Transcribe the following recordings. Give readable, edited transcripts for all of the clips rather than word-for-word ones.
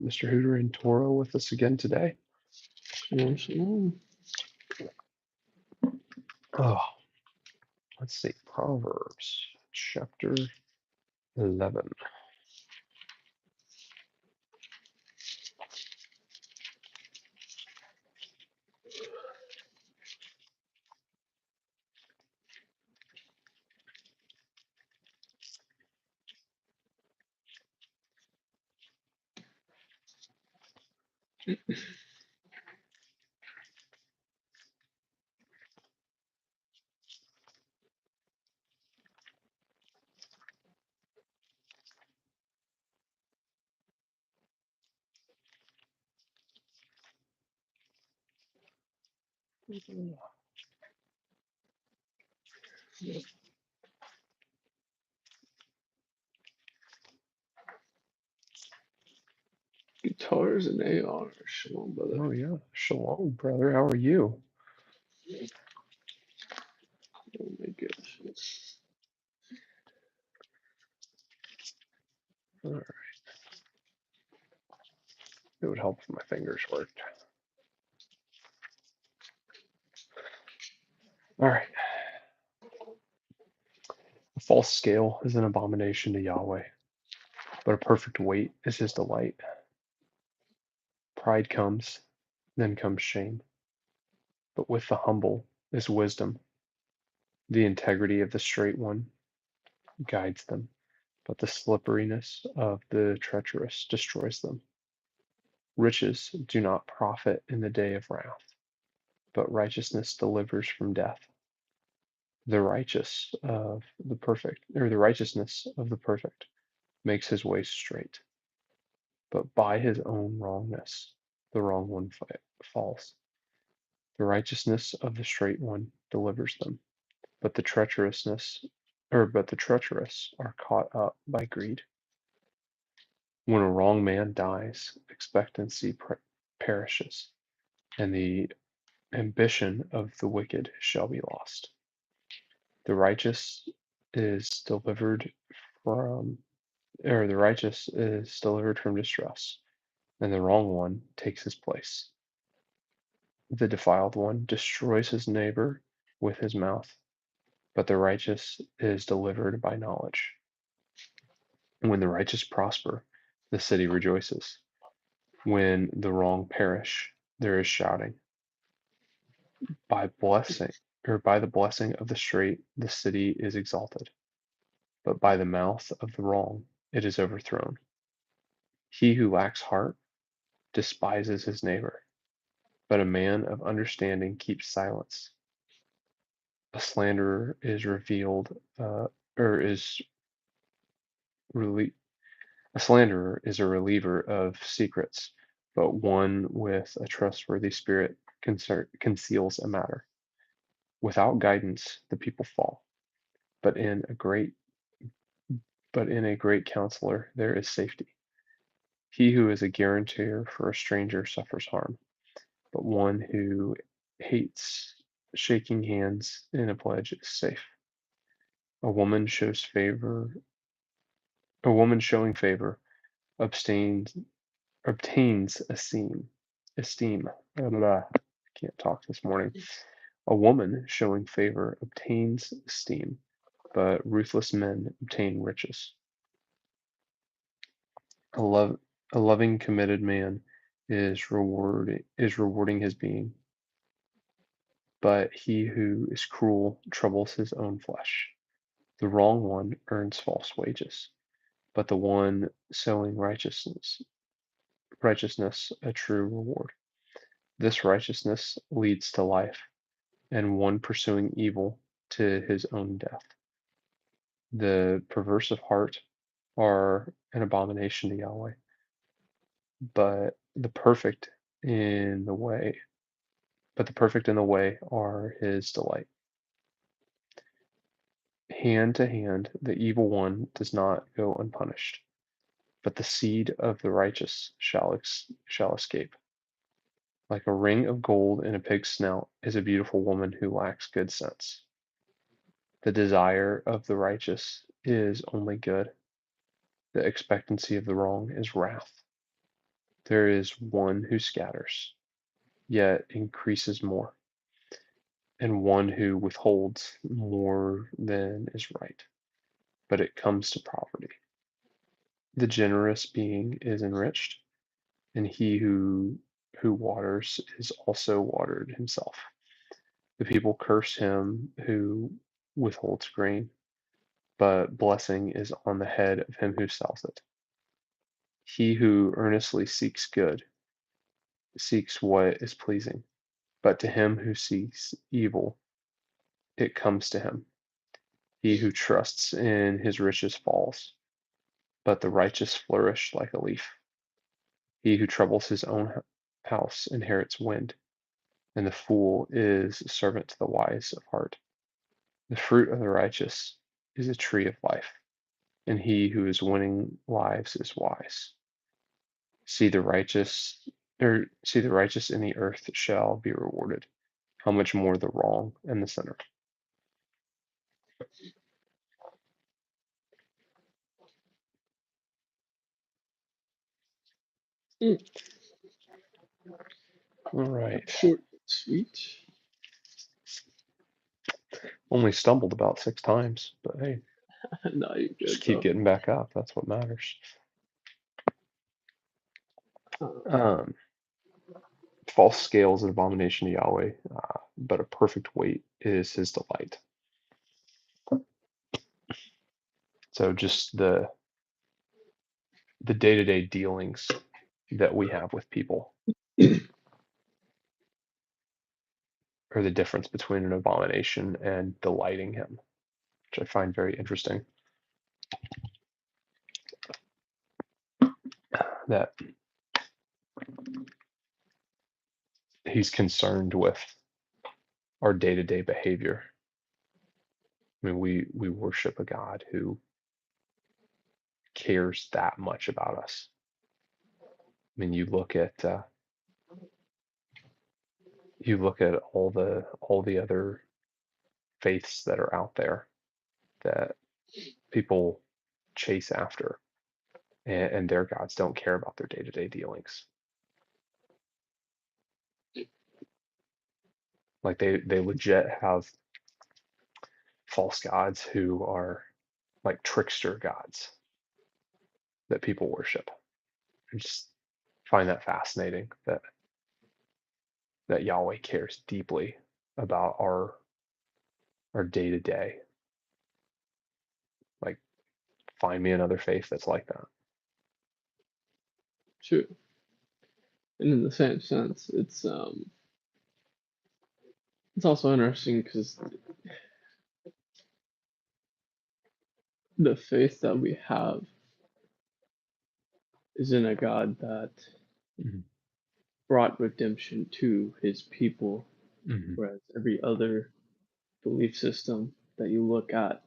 Mr. Hooter and Toro with us again today. Shalom, shalom. Oh, let's see. Proverbs chapter 11. Guitars and AR. Shalom, brother. Oh, yeah. Shalom, brother. How are you? Oh my gosh. All right. It would help if my fingers worked. All right. A false scale is an abomination to Yahweh, but a perfect weight is his delight. Pride comes, then comes shame, but with the humble is wisdom. The integrity of the straight one guides them, but the slipperiness of the treacherous destroys them. Riches do not profit in the day of wrath, but righteousness delivers from death. The righteousness of the perfect makes his way straight, but by his own wrongness the wrong one falls. The righteousness of the straight one delivers them, but the treacherous are caught up by greed. When a wrong man dies, expectancy perishes, and the ambition of the wicked shall be lost. The righteous is delivered from, the righteous is delivered from distress, and the wrong one takes his place. The defiled one destroys his neighbor with his mouth, but the righteous is delivered by knowledge. When the righteous prosper, the city rejoices. When the wrong perish, there is shouting. By the blessing of the straight, the city is exalted, but by the mouth of the wrong, it is overthrown. He who lacks heart despises his neighbor, but a man of understanding keeps silence. A slanderer is revealed, or is really a slanderer is a reliever of secrets, but one with a trustworthy spirit conceals a matter. Without guidance, the people fall, but in a great counselor there is safety. He who is a guarantor for a stranger suffers harm, but one who hates shaking hands in a pledge is safe. A woman shows favor. A woman showing favor obtains esteem. Blah, blah, blah. Can't talk this morning. A woman showing favor obtains esteem, but ruthless men obtain riches. A loving, committed man is rewarding his being, but he who is cruel troubles his own flesh. The wrong one earns false wages, but the one sowing righteousness a true reward. This righteousness leads to life, and one pursuing evil to his own death. The perverse of heart are an abomination to Yahweh, but the perfect in the way are his delight. Hand to hand, the evil one does not go unpunished, but the seed of the righteous shall escape. Like a ring of gold in a pig's snout is a beautiful woman who lacks good sense. The desire of the righteous is only good. The expectancy of the wrong is wrath. There is one who scatters, yet increases more, and one who withholds more than is right, but it comes to poverty. The generous being is enriched, and he who waters is also watered himself. The people curse him who withholds grain, but blessing is on the head of him who sells it. He who earnestly seeks good seeks what is pleasing, but to him who seeks evil, it comes to him. He who trusts in his riches falls, but the righteous flourish like a leaf. He who troubles his own house inherits wind, and the fool is a servant to the wise of heart. The fruit of the righteous is a tree of life, and he who is winning lives is wise. See the righteous, see the righteous in the earth shall be rewarded. How much more the wrong and the sinner? Mm. All right. Short, sweet. Only stumbled about 6 times, but hey, No, you're just good, keep bro. getting back up. That's what matters. Um, Um, false scale is an abomination to Yahweh, but a perfect weight is his delight. So just the day-to-day dealings that we have with people are the difference between an abomination and delighting him, which I find very interesting. That he's concerned with our day-to-day behavior. I mean, we worship a God who cares that much about us. I mean, you look at all the other faiths that are out there that people chase after, and their gods don't care about their day-to-day dealings. Like they legit have false gods who are like trickster gods that people worship. I just find that fascinating that Yahweh cares deeply about our day to day. Like, find me another faith that's like that. true. And in the same sense, it's also interesting because the faith that we have is in a God that Mhm. brought redemption to his people, Mhm. whereas every other belief system that you look at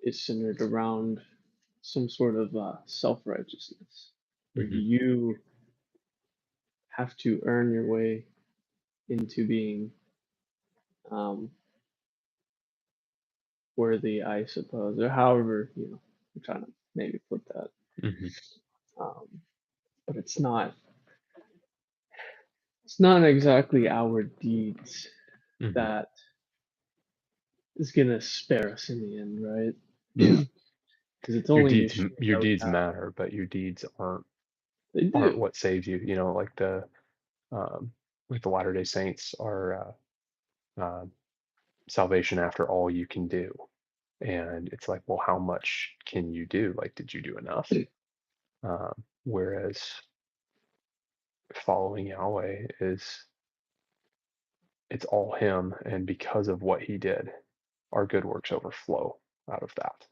is centered around some sort of self-righteousness, where Mhm. you have to earn your way into being um, worthy, I suppose, or however I'm trying to maybe put that. Mhm. Um, but it's not exactly our deeds Mhm. that is gonna spare us in the end, right? Yeah. Because it's only Yeshua Your that we deeds have. matter, but your deeds They aren't do. what saves you. You know, um, like the Latter-day Saints are salvation after all you can do. And it's like, well, how much can you do? Like, did you do enough? Whereas following Yahweh it's all him, and because of what he did, our good works overflow out of that.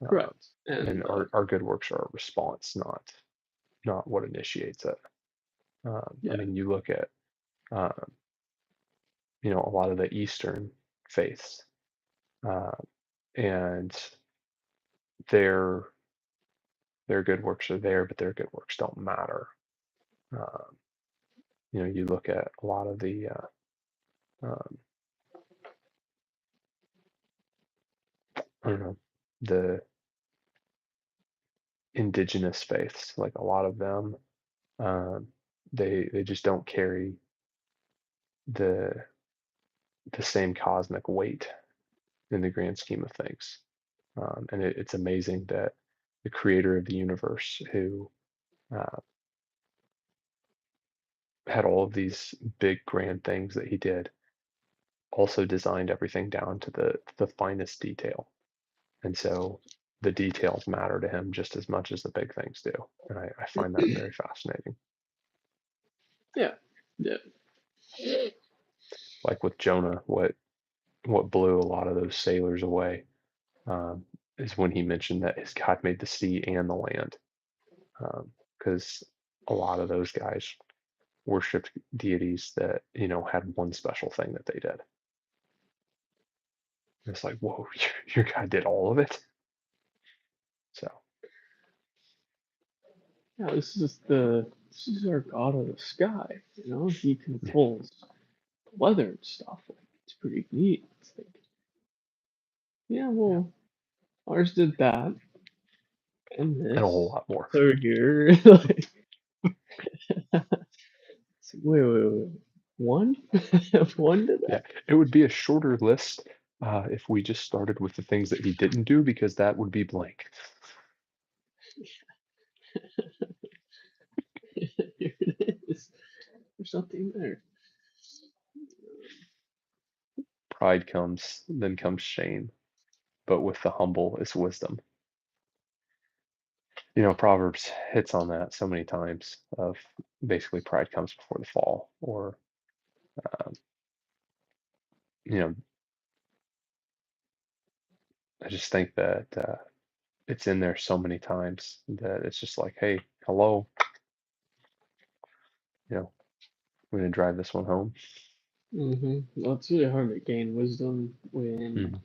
Um, Correct. And and our good works are a response, not what initiates it. I yeah, mean, you look at um, a lot of the Eastern faiths, uh, and their their good works are there, but their good works don't matter. Um, you look at a lot of the um, I don't know, the indigenous faiths, like a lot of them. Um, they just don't carry the the same cosmic weight in the grand scheme of things. And it's amazing that the creator of the universe, who uh, had all of these big grand things that he did, also designed everything down to the finest detail. And so the details matter to him just as much as the big things do. And I find that very fascinating. Yeah. Yeah. Like with Jonah, what blew a lot of those sailors away, is when he mentioned that his God made the sea and the land, because a lot of those guys worshipped deities that had one special thing that they did. And it's like, whoa, your God did all of it. So Yeah, this is our god of the sky. He yeah, controls weather and stuff. Like, it's pretty neat. It's like, yeah, yeah, well, ours did that and and a whole this. lot more. Third here, like, it's like, wait, one, one did Yeah, that. it would be a shorter list if we just started with the things that he didn't do, because that would be blank. Here it is. There's something there. Pride comes, then comes shame, but with the humble is wisdom. Proverbs hits on that so many times of basically pride comes before the fall, or um, you know, I just think that it's in there so many times that it's just like, hey, hello, we're gonna drive this one home. Well, it's really hard to gain wisdom when, Hmm.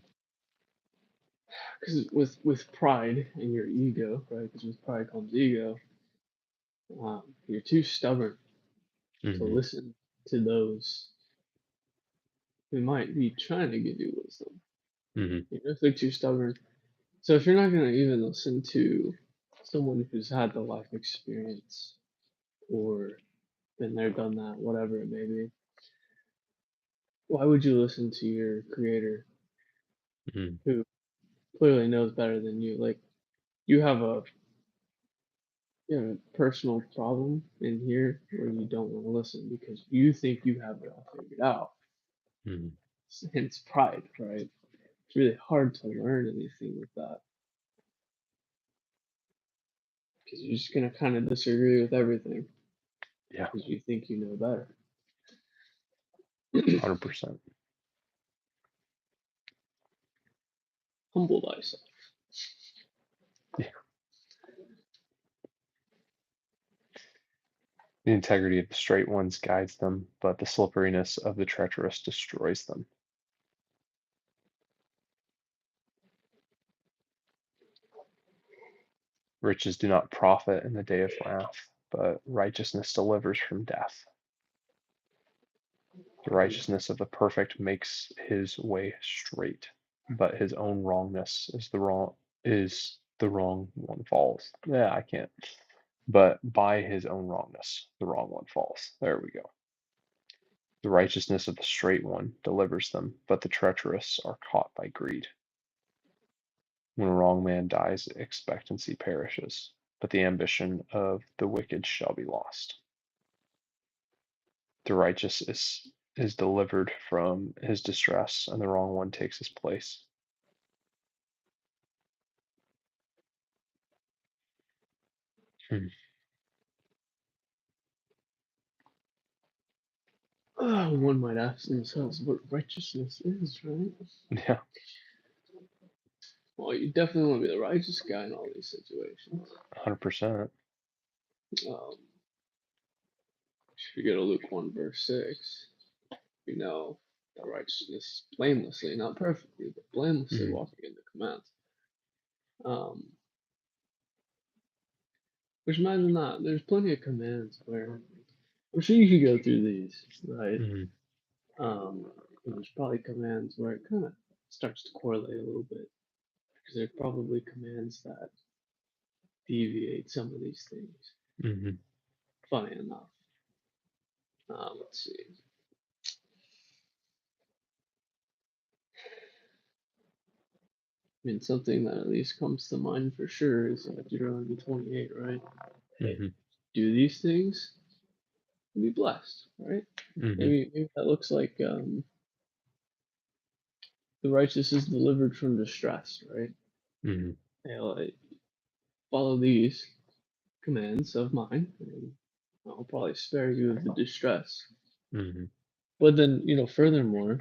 because with pride and your ego, right? Because with pride comes ego. You're too stubborn to Hmm. listen to those who might be trying to give you wisdom. Hmm. If they're too stubborn, so if you're not gonna even listen to someone who's had the life experience or been there, done that, whatever it may be, why would you listen to your creator Hmm. who clearly knows better than you? Like, you have a personal problem in here where you don't want to listen because you think you have it all figured out. Hmm. Hence pride, right? It's really hard to learn anything with that because you're just gonna kind of disagree with everything Yeah, because you think you know better. 100%. Humble thyself. Yeah. The integrity of the straight ones guides them, but the slipperiness of the treacherous destroys them. Riches do not profit in the day of wrath, but righteousness delivers from death. The righteousness of the perfect makes his way straight, but his own wrongness is the wrong one falls. Yeah, I can't. But by his own wrongness, the wrong one falls. There we go. The righteousness of the straight one delivers them, but the treacherous are caught by greed. When a wrong man dies, expectancy perishes, but the ambition of the wicked shall be lost. The righteous is delivered from his distress, and the wrong one takes his place. Hmm. One might ask themselves what righteousness is, right? Yeah, Well, you definitely want to be the righteous guy in all these situations. 100%. Um, if you go to Luke 1, verse 6, you know that righteousness blamelessly, not perfectly, but blamelessly Hmm. walking in the commands. Um, which imagine that there's plenty of commands where I'm sure you could go through these, right? Hmm. And there's probably commands where it kind of starts to correlate a little bit because there's probably commands that deviate some of these things. Hmm. funny enough. Let's see. I mean, something that at least comes to mind for sure is Deuteronomy 28, right? Hey, Mm-hmm. do these things, and be blessed, right? Mm-hmm. Maybe that looks like the righteous is delivered from distress, right? Mm-hmm. Hey, like, follow these commands of mine, and I'll probably spare you of the distress. Mm-hmm. But then, furthermore,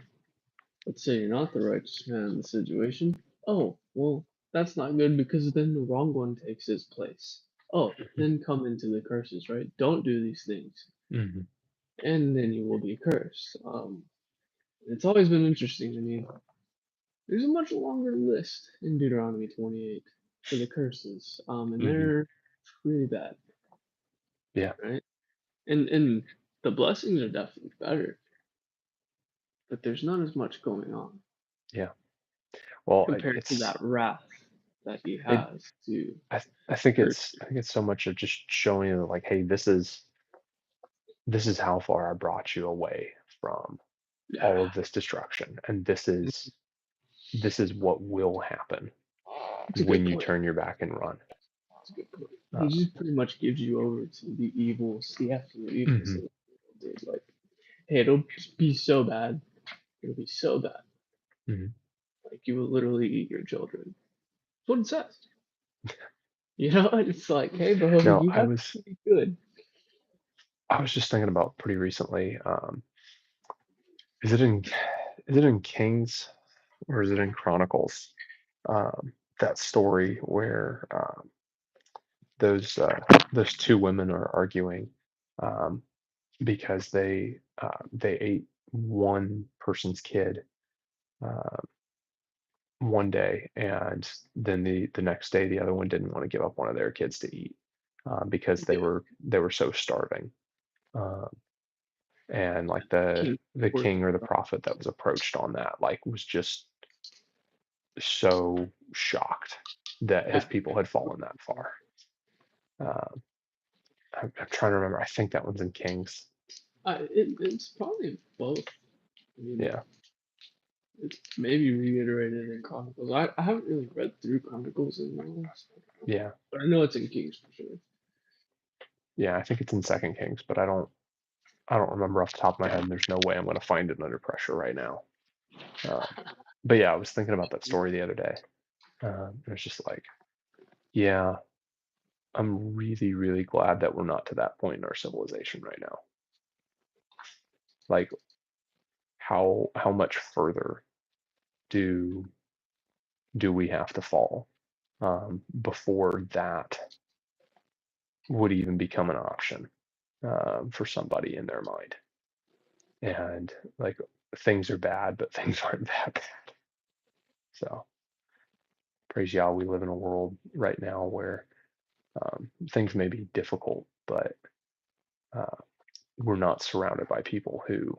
let's say you're not the righteous man in the situation. Oh, well, that's not good because then the wrong one takes his place. Oh, then come into the curses, right? Don't do these things, Mm-hmm. and then you will be cursed. It's always been interesting to me. There's a much longer list in Deuteronomy 28 for the curses, and Mm-hmm. they're really bad, Yeah. right? And the blessings are definitely better, but there's not as much going on Yeah. Well, compared to that wrath that he it has to I think curse. it's so much of just showing you like, hey, this is how far I brought you away from Yeah, all of this destruction, and this is what will happen it's a good when you point. turn your back and run. It's a good point. He Uh, just pretty much gives you over to the absolute evils hmm of the world, dude. Like, hey, it'll be so bad. It'll be so bad. hmm Like, you will literally eat your children. That's what it says. And it's like, hey, bro, No, you have to be good. I was just thinking about pretty recently. Is it in is it in Kings or is it in Chronicles? That story where those those two women are arguing um, because they ate one person's kid uh, one day, and then the next day the other one didn't want to give up one of their kids to eat because Yeah, they were so starving. Uh, and like the King king or the prophet that was approached on that like was just so shocked that his yeah, people had fallen that far. Uh, I'm trying to remember. I think that one's in Kings. it's probably both. I mean, Yeah, it's maybe reiterated in Chronicles. I haven't really read through Chronicles in months, yeah, but I know it's in Kings for sure. yeah. I think it's in Second Kings, but I don't remember off the top of my head. And there's no way I'm going to find it under pressure right now. Uh, but yeah, I was thinking about that story the other day. It was just like, yeah, I'm really, really glad that we're not to that point in our civilization right now. Like, how much further do we have to fall before that would even become an option for somebody in their mind? And like, things are bad, but things aren't that bad. So praise Yah, we live in a world right now where things may be difficult, but uh, we're not surrounded by people who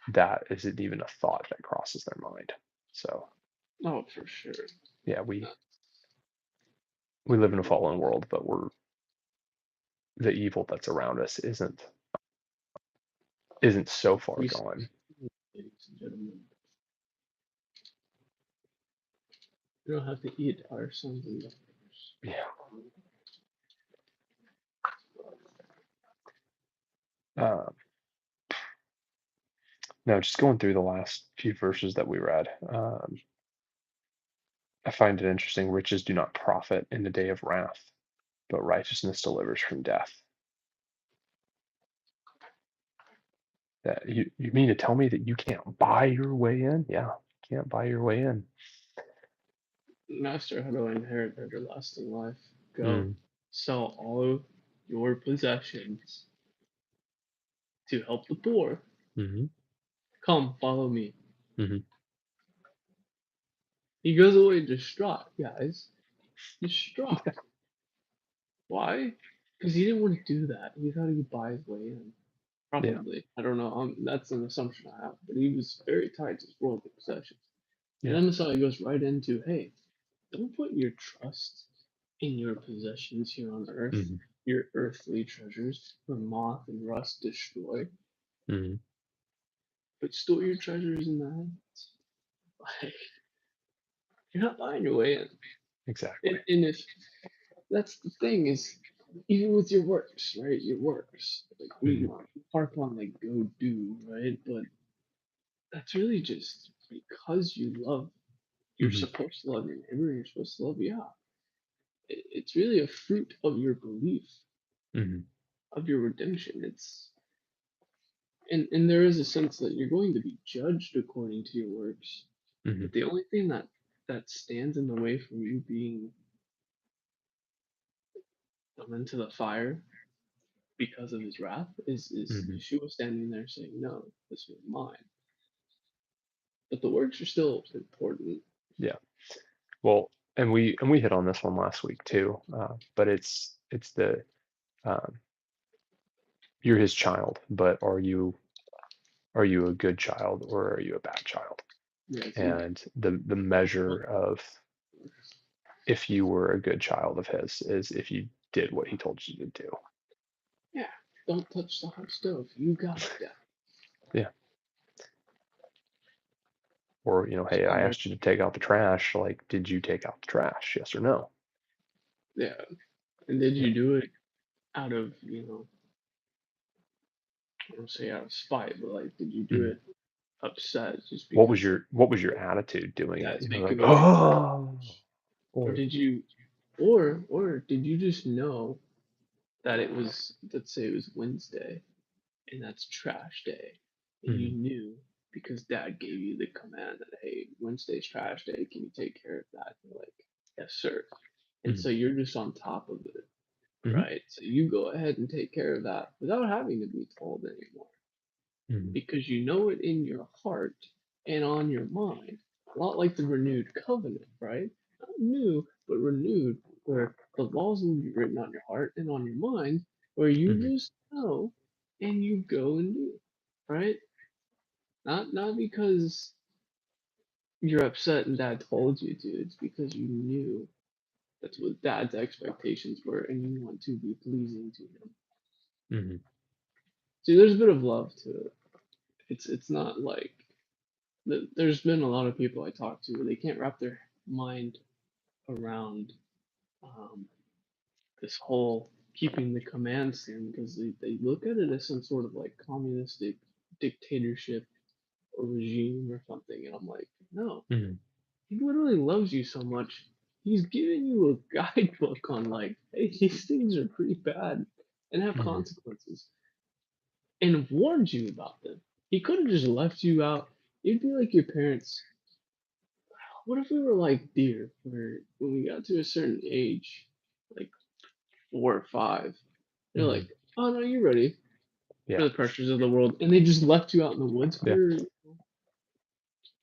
that isn't even a thought that crosses their mind. So Oh, for sure. yeah, we live in a fallen world, but the evil that's around us isn't so far We, gone. ladies and gentlemen, we don't have to eat our sons and daughters. Yeah. Uh, Now, just going through the last few verses that we read, I find it interesting. Riches do not profit in the day of wrath, but righteousness delivers from death. That you mean to tell me that you can't buy your way in? Yeah, you can't buy your way in. Master, how do I inherit everlasting life? Go, Mm, sell all your possessions to help the poor. mm-hmm, Come, follow me. mm-hmm. He goes away distraught, guys. Distraught. Why? Because he didn't want to do that. He thought he could buy his way in. Yeah, Probably. I don't know. That's an assumption I have. But he was very tied to his worldly possessions. And yeah, then Messiah goes right into, hey, don't put your trust in your possessions here on earth. mm-hmm, your earthly treasures, where moth and rust destroy, Hmm. but store your treasures in the heavens. Like, you're not buying your way in. Exactly. And if that's the thing is, even with your works, right? Your works, like we Hmm. harp on like go do, right? But that's really just because you love. You're Hmm. supposed to love your neighbor. You're supposed to love. Yeah, it's really a fruit of your belief, Hmm. of your redemption. It's and there is a sense that you're going to be judged according to your works. Hmm. But the only thing that stands in the way from you being thrown into the fire because of his wrath is Hmm. Yeshua standing there saying, "No, this was mine." But the works are still important. Yeah. Well, and we hit on this one last week too. But it's the um, you're his child, but are you a good child or are you a bad child? Yeah, it's you. And the measure of if you were a good child of his is if you did what he told you to do. Yeah, don't touch the hot stove. You got it, Dad. Yeah. Or, hey, I So asked you to take out the trash. Like, did you take out the trash? Yes or no? yeah, and did Yeah. you do it out of I don't say out of spite, but like, did you do Mhm. it upset just What was because your what was your attitude doing it? Dad's Like, making me do it, oh, or or did you, or did you just know that it was, let's say it was Wednesday, and that's trash day, and you mhm, knew because Dad gave you the command that hey, Wednesday's trash day, can you take care of that? And you're like, yes, sir. And mhm, so you're just on top of it, mhm, right? So you go ahead and take care of that without having to be told anymore mhm, because you know it in your heart and on your mind. A lot like the renewed covenant, right? Not new, but renewed, where the laws will be written on your heart and on your mind, where you mhm, just know and you go and do, right? Not because you're upset and dad told you to, it's because you knew that's what dad's expectations were and you want to be pleasing to him. mhm, See, there's a bit of love to it. It's not like there's been a lot of people I talk to where they can't wrap their mind around um, this whole keeping the commands thing because they look at it as some sort of like communistic dictatorship or regime or something. And I'm like, no, mhm, he literally loves you so much. He's giving you a guidebook on like, hey, these things are pretty bad and have mhm, consequences and warned you about them. He could have just left you out. It'd be like your parents. What if we were like deer, where when we got to a certain age, like 4 or 5, they're like, mhm. "Oh no, you're ready for Yeah. the pressures of the world," and they just left you out in the woods Yeah.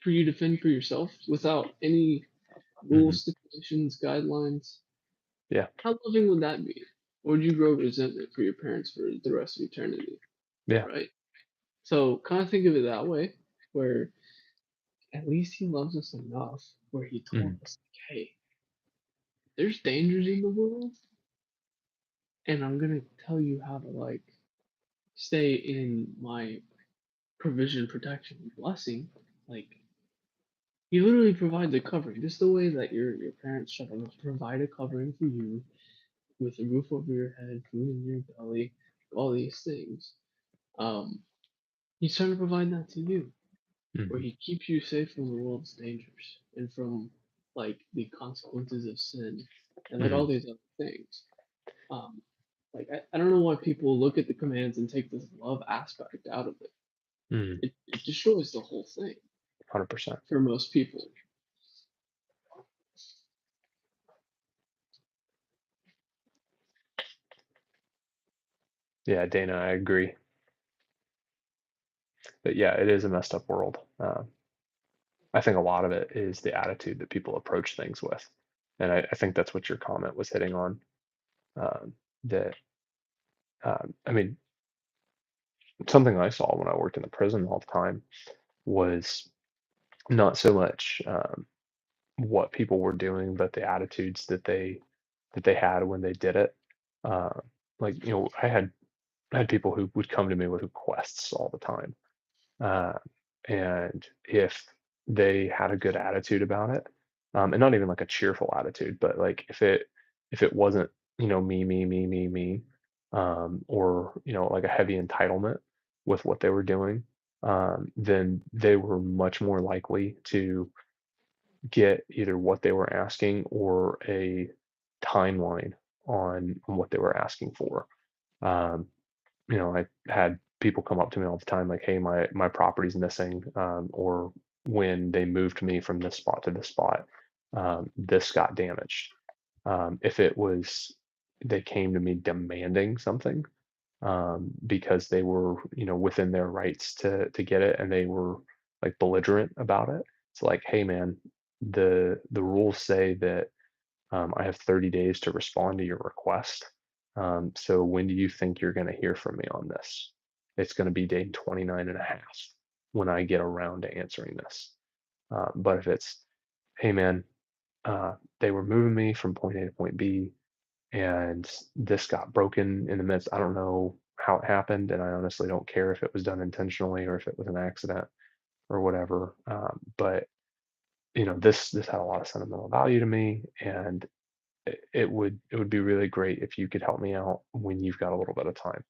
for you to fend for yourself without any Hmm. rules, stipulations, guidelines. Yeah. How loving would that be? Or would you grow resentment for your parents for the rest of eternity, Yeah. right? So kind of think of it that way, where at least he loves us enough, where he told Hmm. us, like, "Hey, there's dangers in the world, and I'm gonna tell you how to like stay in my provision, protection, and blessing." Like he literally provides a covering, just the way that your parents try to provide a covering for you with a roof over your head, food in your belly, all these things. Um, he's trying to provide that to you, where Hmm. he keeps you safe from the world's dangers and from like the consequences of sin and like Hmm. all these other things. Um, like I don't know why people look at the commands and take this love aspect out of it. Hmm. It destroys the whole thing 100%. for most people. Yeah, Dana, I agree. But yeah, it is a messed up world. I think a lot of it is the attitude that people approach things with. And I think that's what your comment was hitting on. Um, that, I mean, something I saw when I worked in the prison all the time was not so much what people were doing, but the attitudes that they had when they did it. Uh, like, I had people who would come to me with requests all the time. Uh, and if they had a good attitude about it, and not even like a cheerful attitude, but like if it wasn't, me, me, me, me, me, or like a heavy entitlement with what they were doing, then they were much more likely to get either what they were asking or a timeline on what they were asking for. Um, I had people come up to me all the time like, "Hey, my property's missing," or when they moved me from this spot to this spot, this got damaged. If it was they came to me demanding something, because they were, within their rights to get it, and they were like belligerent about it. It's like, "Hey, man, the rules say that I have 30 days to respond to your request. So when do you think you're going to hear from me on this? It's going to be day 29 and a half when I get around to answering this." But if it's, "Hey, man, they were moving me from point A to point B, and this got broken in the midst. I don't know how it happened, and I honestly don't care if it was done intentionally or if it was an accident or whatever. But this had a lot of sentimental value to me, and it would be really great if you could help me out when you've got a little bit of time."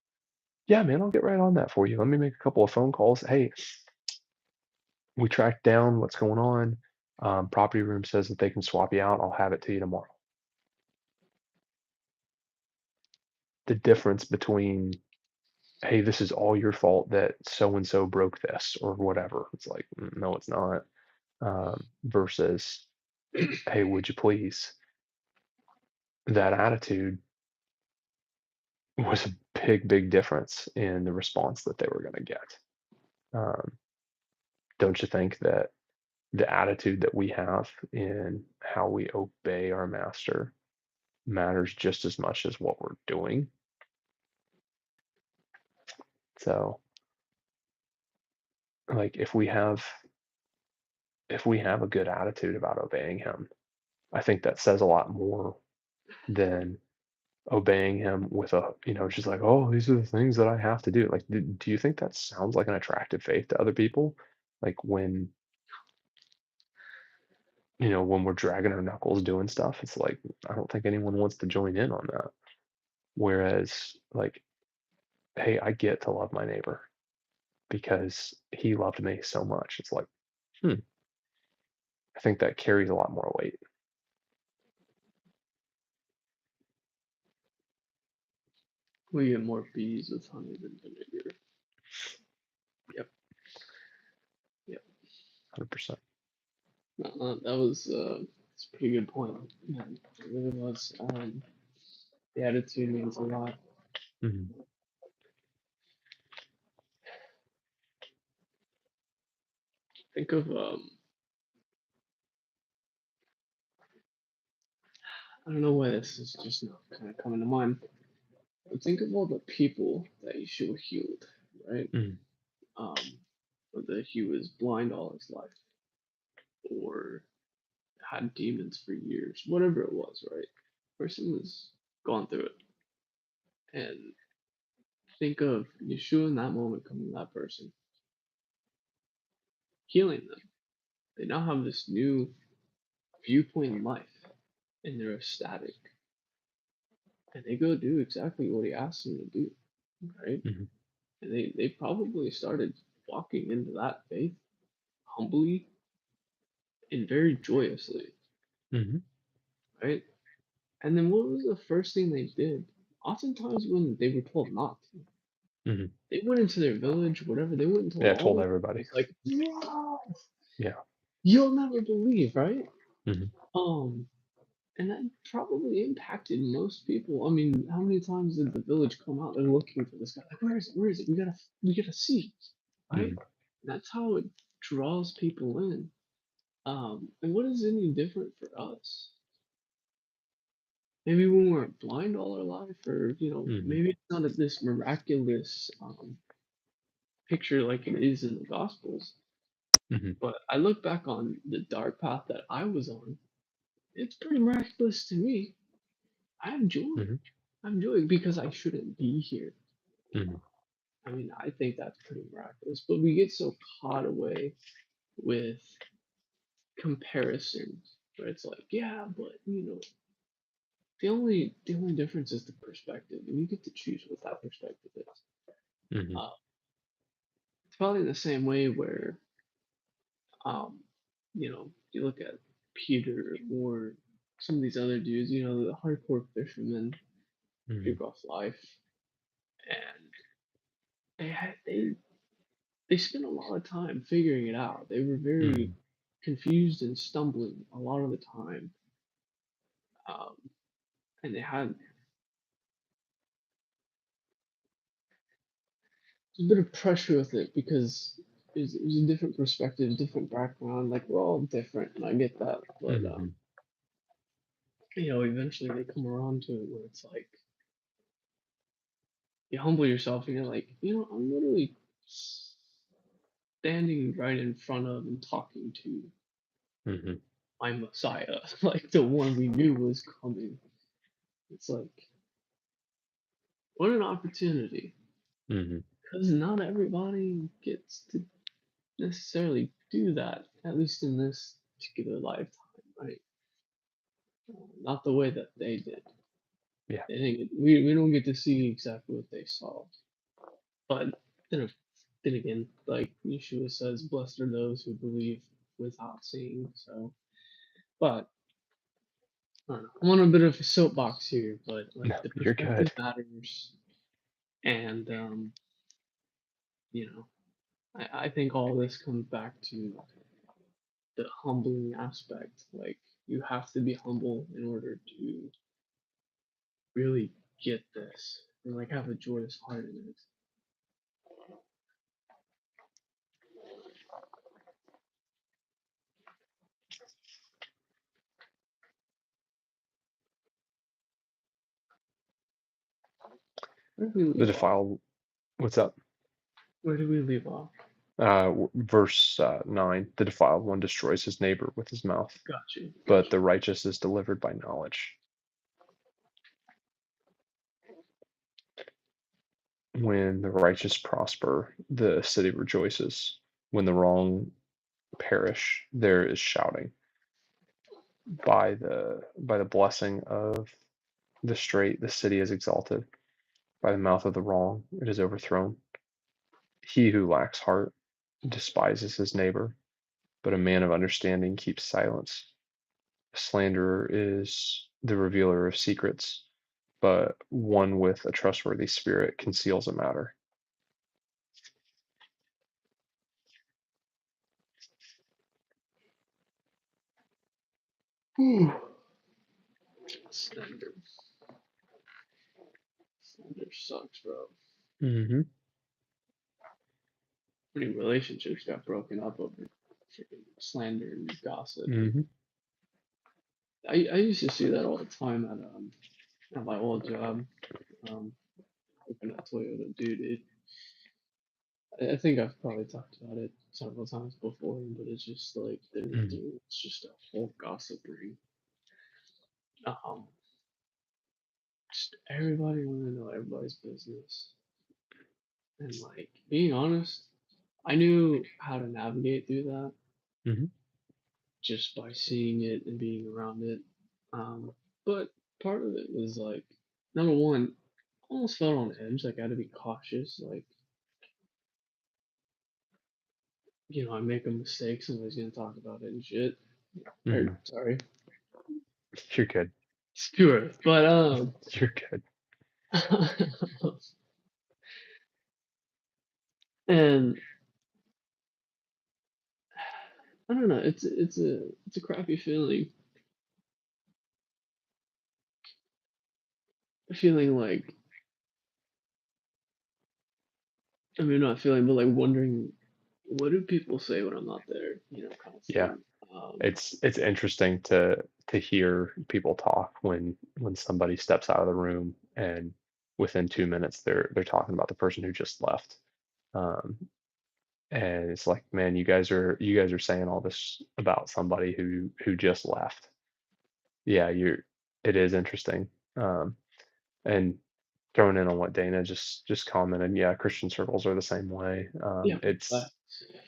"Yeah, man, I'll get right on that for you. Let me make a couple of phone calls. Hey, we tracked down what's going on. Property room says that they can swap you out. I'll have it to you tomorrow." The difference between, "Hey, this is all your fault that so and so broke this," or whatever. It's like, No, it's not. Versus, "Hey, would you please?" That attitude was a big, big difference in the response that they were going to get. Um, don't you think that the attitude that we have in how we obey our master matters just as much as what we're doing? So, like, if we have a good attitude about obeying him, I think that says a lot more than obeying him with just like, "Oh, these are the things that I have to do." Like, do you think that sounds like an attractive faith to other people? Like when we're dragging our knuckles doing stuff, it's like, I don't think anyone wants to join in on that. Whereas, like, "Hey, I get to love my neighbor because he loved me so much." It's like, hmm, I think that carries a lot more weight. We get more bees with honey than vinegar. Yep, yep. 100%. That was that's a pretty good point. Yeah, it really was. The attitude means a lot. Mhm. Think of I don't know why this is just not kind of coming to mind. But think of all the people that Yeshua healed, right? Mhm. Um, whether he was blind all his life or had demons for years, whatever it was, right? Person was gone through it, and think of Yeshua in that moment coming to that person, healing them. They now have this new viewpoint in life, and they're ecstatic, and they go do exactly what he asked them to do, right? Mhm. And they probably started walking into that faith humbly and very joyously, Mhm. right? And then what was the first thing they did? Oftentimes when they were told not to, Mhm. they went into their village, whatever, they went and told Yeah, I all told their everybody. friends, like, wow, Yeah. you'll never believe, right? Mhm. Um, and that probably impacted most people. I mean, how many times did the village come out? They're looking for this guy. Like, where is it? Where is it? We gotta see, right? Mhm. That's how it draws people in. And what is any different for us? Maybe we weren't blind all our life, or Mhm. maybe it's not this miraculous picture like it is in the Gospels. Mhm. But I look back on the dark path that I was on. It's pretty miraculous to me. I have joy. Mhm. I'm doing because I shouldn't be here. Mhm. I mean, I think that's pretty miraculous. But we get so caught away with comparison, where it's like, yeah, but the only difference is the perspective, and you get to choose what that perspective is. Mhm. Uh, it's probably the same way where, um, you look at Peter or some of these other dudes, the hardcore fishermen, Mhm. pretty rough life, and they spent a lot of time figuring it out. They were very Mhm. confused and stumbling a lot of the time, um, and they had a bit of pressure with it because it was a different perspective, different background. Like we're all different, and I get that. But Mhm. eventually they come around to it where it's like you humble yourself, and you're like, I'm literally standing right in front of and talking to Mhm. my Messiah, like the one we knew was coming. It's like what an opportunity, Mhm. because not everybody gets to necessarily do that, at least in this particular lifetime, right? Not the way that they did. Yeah. We don't get to see exactly what they saw. But then, then again, like Yeshua says, blessed are those who believe without seeing. So, but I don't know. I'm on a bit of a soapbox here, but like No, the you're perspective good. matters, and you know, I think all this comes back to the humbling aspect. Like you have to be humble in order to really get this and like have a joyous heart in it. Where did we The leave off? defiled. What's up? Where did we leave off? Verse 9. The defiled one destroys his neighbor with his mouth, Got you. but Got the you. righteous is delivered by knowledge. When the righteous prosper, the city rejoices. When the wrong perish, there is shouting. By the blessing of the straight, the city is exalted. By the mouth of the wrong, it is overthrown. He who lacks heart despises his neighbor, but a man of understanding keeps silence. A slanderer is the revealer of secrets, but one with a trustworthy spirit conceals a matter. Whew. Slender. Slender sucks, bro. Mm-hmm. Many relationships got broken up over freaking slander and gossip. Mm-hmm. I used to see that all the time at my old job. Um, Working at Toyota, dude. I think I've probably talked about it several times before, but it's just like Mm-hmm. it's just a whole gossip ring. Um, just everybody want to know everybody's business, and like being honest, I knew how to navigate through that Mm-hmm. just by seeing it and being around it. But part of it was like, number one, I almost felt on edge. Like I had to be cautious. Like I make a mistake, somebody's gonna talk about it and shit. Or Mm-hmm. sorry, You're good. Stuart. But You're good. and I don't know. It's a crappy feeling. Feeling like I mean not feeling, but like wondering what do people say when I'm not there. Kind of Yeah. thing. It's interesting to hear people talk when somebody steps out of the room and within 2 minutes they're talking about the person who just left. Um, and it's like, man, you guys are saying all this about somebody who just left. Yeah, it is interesting. Um, And throwing in on what Dana just commented, yeah, Christian circles are the same way. Yeah, It's left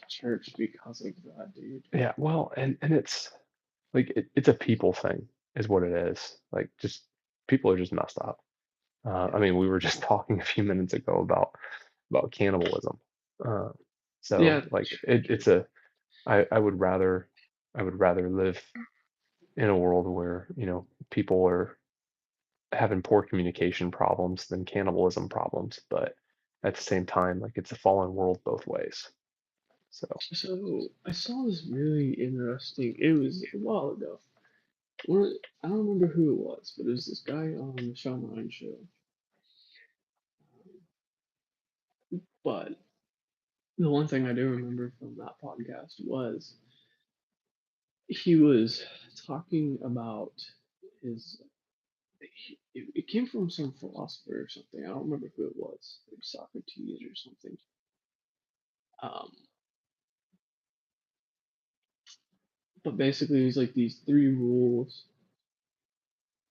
church because of that, dude. yeah, well, and it's like it's a people thing, is what it is. Like just people are just messed up. I Yeah. mean, we were just talking a few minutes ago about cannibalism. Uh, Yeah, so like true. it's a I would rather live in a world where people are having poor communication problems than cannibalism problems, but at the same time, like it's a fallen world both ways. So, So I saw this really interesting. It was a while ago. One, I don't remember who it was, but it was this guy on the Shalom show. But the one thing I do remember from that podcast was he was talking about his. It came from some philosopher or something. I don't remember who it was. Maybe Socrates or something. Um, but basically, it was like these three rules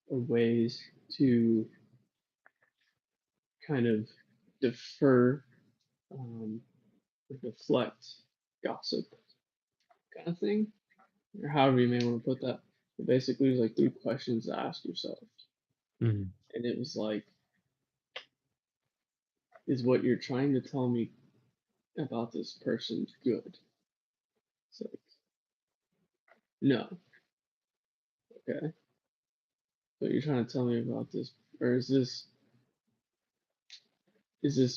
or ways to kind of defer, um, deflect gossip kind of thing, or however you may want to put that. But basically, it was like three questions to ask yourself, mhm, and it was like, is what you're trying to tell me about this person good? It's like, no, okay. But you're trying to tell me about this, or is this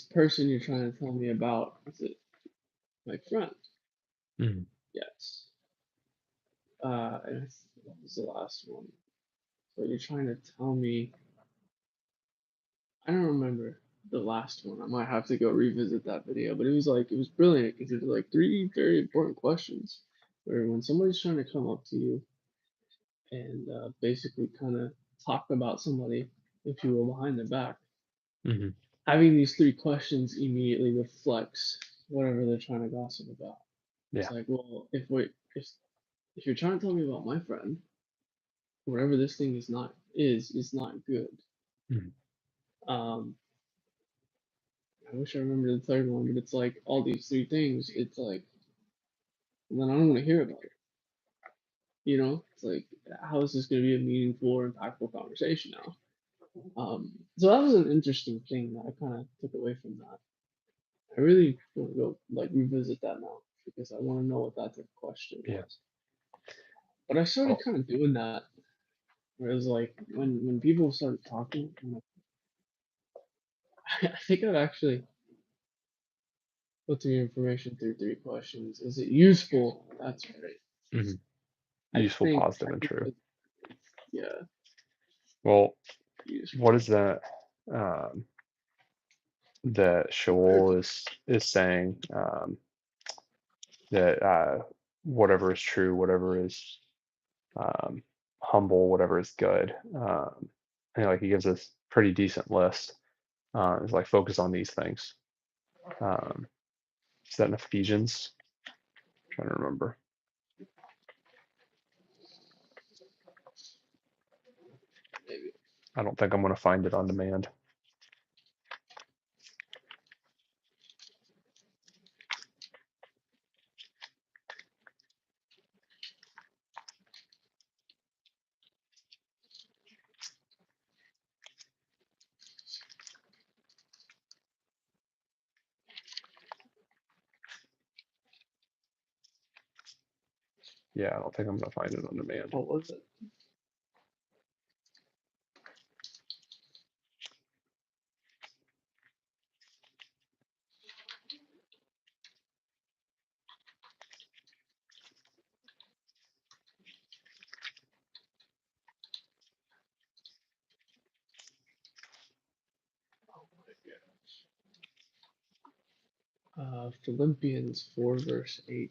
person you're trying to tell me about? Is it my friend? mhm, Yes. And what was the last one? So you're trying to tell me. I don't remember the last one. I might have to go revisit that video, but it was brilliant because it was like three very important questions where when somebody's trying to come up to you and basically kind of talk about somebody, if you will, behind their back, mhm, having these three questions immediately reflects whatever they're trying to gossip about. It's yeah, like, well, if you're trying to tell me about my friend, whatever this thing is not good. mhm, Um, I wish I remember the third one, but it's like all these three things. It's like, and then I don't want to hear about it. It's like, how is this going to be a meaningful or impactful conversation now? So that was an interesting thing that I kind of took away from that. I really want to go like revisit that now because I want to know what that type of question yeah. was. But I started Well, kind of doing that, where it was like when people started talking, I'm like, I think I've actually put the information through three questions. Is it useful? That's right. mhm, I useful, think positive, and true. technically, yeah, Well, what useful. is that? Um, that Shaul is saying that whatever is true, whatever is um, humble, whatever is good. Like he gives us pretty decent list. It's like focus on these things. Um, is that in Ephesians? I'm trying to remember. Maybe. I don't think I'm going to find it on demand. Yeah, I don't think I'm going to find it on demand. What was it? Oh my God. Philippians 4 verse 8.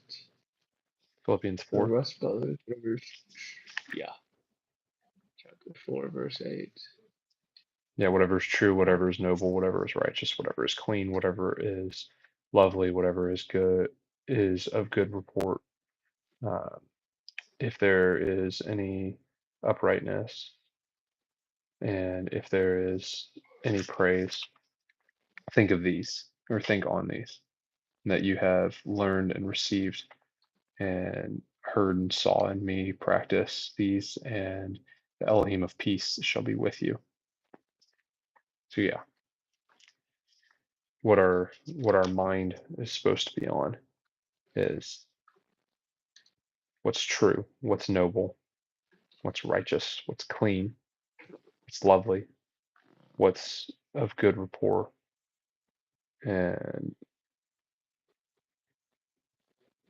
Philippians For 4. Rust Brothers, yeah, chapter 4 verse 8. Yeah, whatever is true, whatever is noble, whatever is righteous, whatever is clean, whatever is lovely, whatever is good, is of good report. Uh, if there is any uprightness, And if there is any praise, think of these, or think on these, that you have learned and received and heard and saw in me. Practice these, and the Elohim of peace shall be with you. So yeah, what our mind is supposed to be on is what's true, what's noble, what's righteous, what's clean, what's lovely, what's of good rapport, and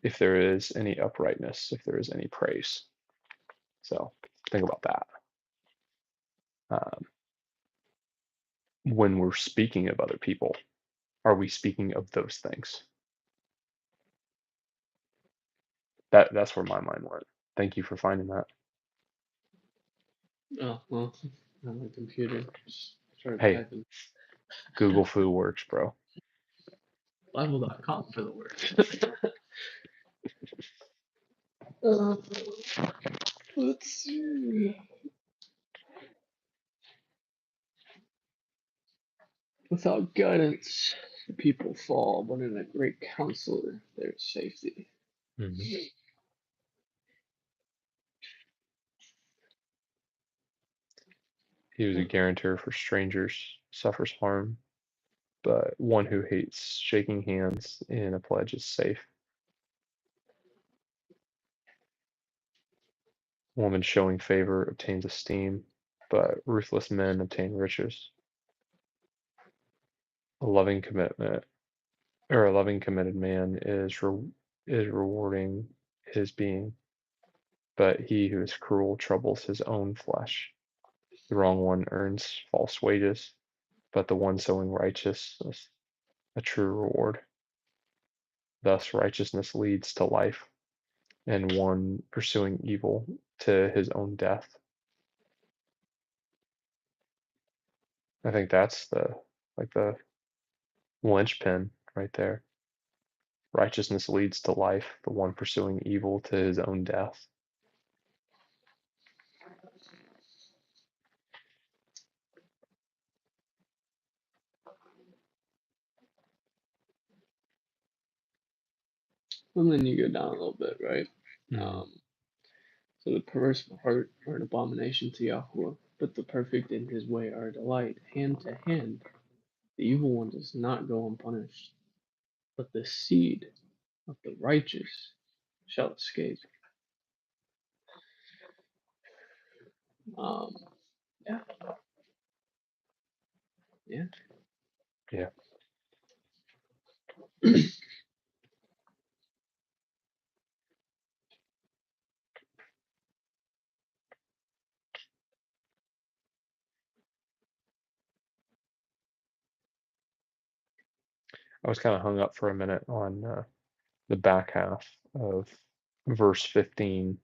if there is any uprightness, if there is any praise. So think about that. When we're speaking of other people, are we speaking of those things? That's where my mind went. Thank you for finding that. Oh, well, on my computer. Just started Hey, typing. Google Foo works, bro. Bible.com for the word. uh, let's see. Without guidance, the people fall, but in a great counselor, there is safety. Mm-hmm. He was a guarantor for strangers, suffers harm, but one who hates shaking hands in a pledge is safe. Woman showing favor obtains esteem, but ruthless men obtain riches. A loving commitment, or a loving committed man is rewarding his being, but he who is cruel troubles his own flesh. The wrong one earns false wages, but the one sowing righteousness a true reward. Thus righteousness leads to life, and one pursuing evil to his own death. I think that's the linchpin right there. Righteousness leads to life, the one pursuing evil to his own death. And then you go down a little bit, right? Mm. Um, so the perverse heart are an abomination to Yahweh, but the perfect in his way are a delight. Hand to hand, the evil one does not go unpunished, but the seed of the righteous shall escape. Um, yeah, yeah. Yeah, I was kind of hung up for a minute on the back half of verse 15.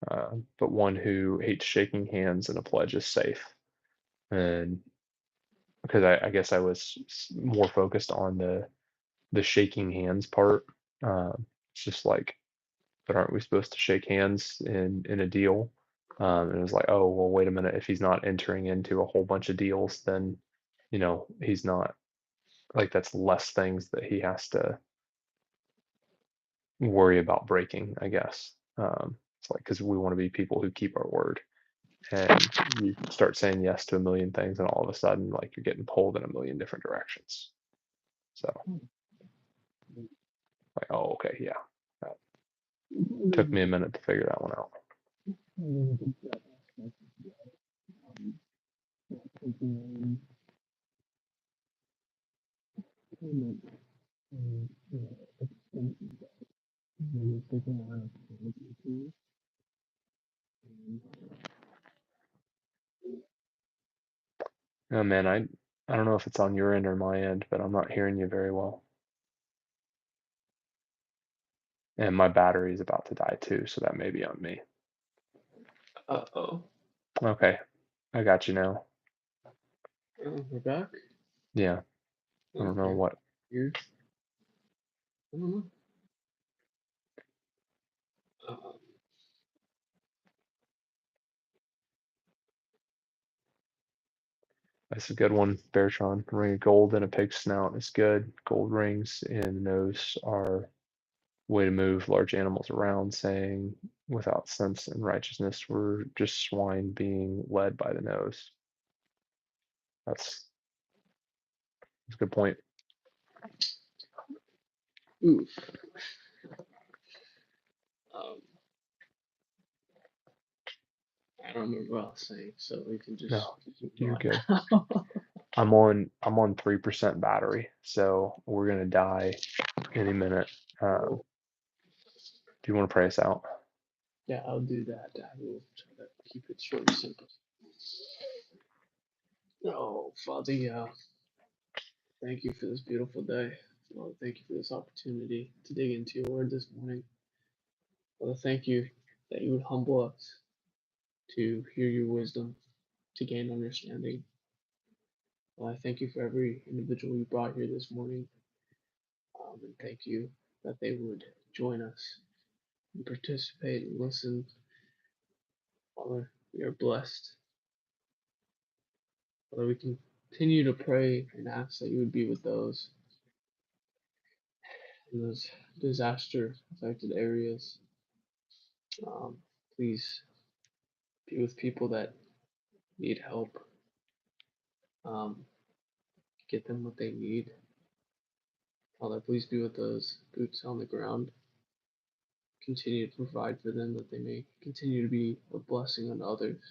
But one who hates shaking hands in a pledge is safe. And because I guess I was more focused on the shaking hands part. It's just like, but aren't we supposed to shake hands in a deal? And it was like, oh, well, wait a minute. If he's not entering into a whole bunch of deals, then, he's not, like, that's less things that he has to worry about breaking, I guess. It's like, because we want to be people who keep our word. And you start saying yes to a million things, and all of a sudden, like, you're getting pulled in a million different directions. So, like, oh, okay, yeah. That took me a minute to figure that one out. Oh man, I don't know if it's on your end or my end, but I'm not hearing you very well. And my battery is about to die too, so that may be on me. Uh-oh. Okay, I got you now. Oh, we're back? Yeah, I don't know Okay. what. Weird. I don't know. Uh, That's a good one, Bertrand. Ring of gold in a pig's snout is good. Gold rings in the nose are way to move large animals around, saying without sense and righteousness, we're just swine being led by the nose. That's a good point. Oof. Um, I don't remember what I was saying, so we can just No, move you're on. good. I'm on 3% battery, so we're gonna die any minute. Do you want to pray us out? Yeah, I'll do that. I will try to keep it short and simple. Oh, Father, yeah. Thank you for this beautiful day. Lord, thank you for this opportunity to dig into your word this morning. Lord, thank you that you would humble us to hear your wisdom, to gain understanding. Lord, I thank you for every individual you brought here this morning. And thank you that they would join us and participate and listen. Father, we are blessed. Father, we continue to pray and ask that you would be with those in those disaster affected areas. Please be with people that need help. Um, get them what they need. Father, please be with those boots on the ground. Continue to provide for them that they may continue to be a blessing on others.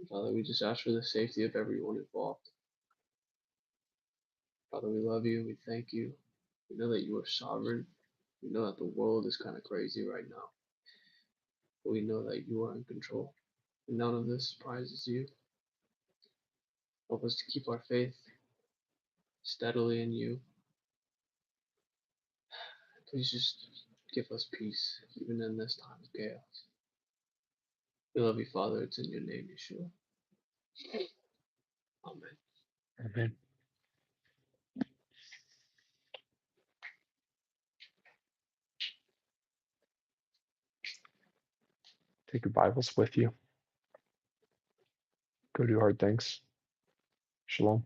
Father, we just ask for the safety of everyone involved. Father, we love you and we thank you. We know that you are sovereign. We know that the world is kind of crazy right now. But we know that you are in control. And none of this surprises you. Help us to keep our faith steadily in you. Please just give us peace, even in this time of chaos. We love you, Father. It's in your name, Yeshua. Amen. Amen. Take your Bibles with you. Go do hard things. Shalom.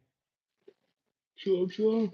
Shalom, shalom.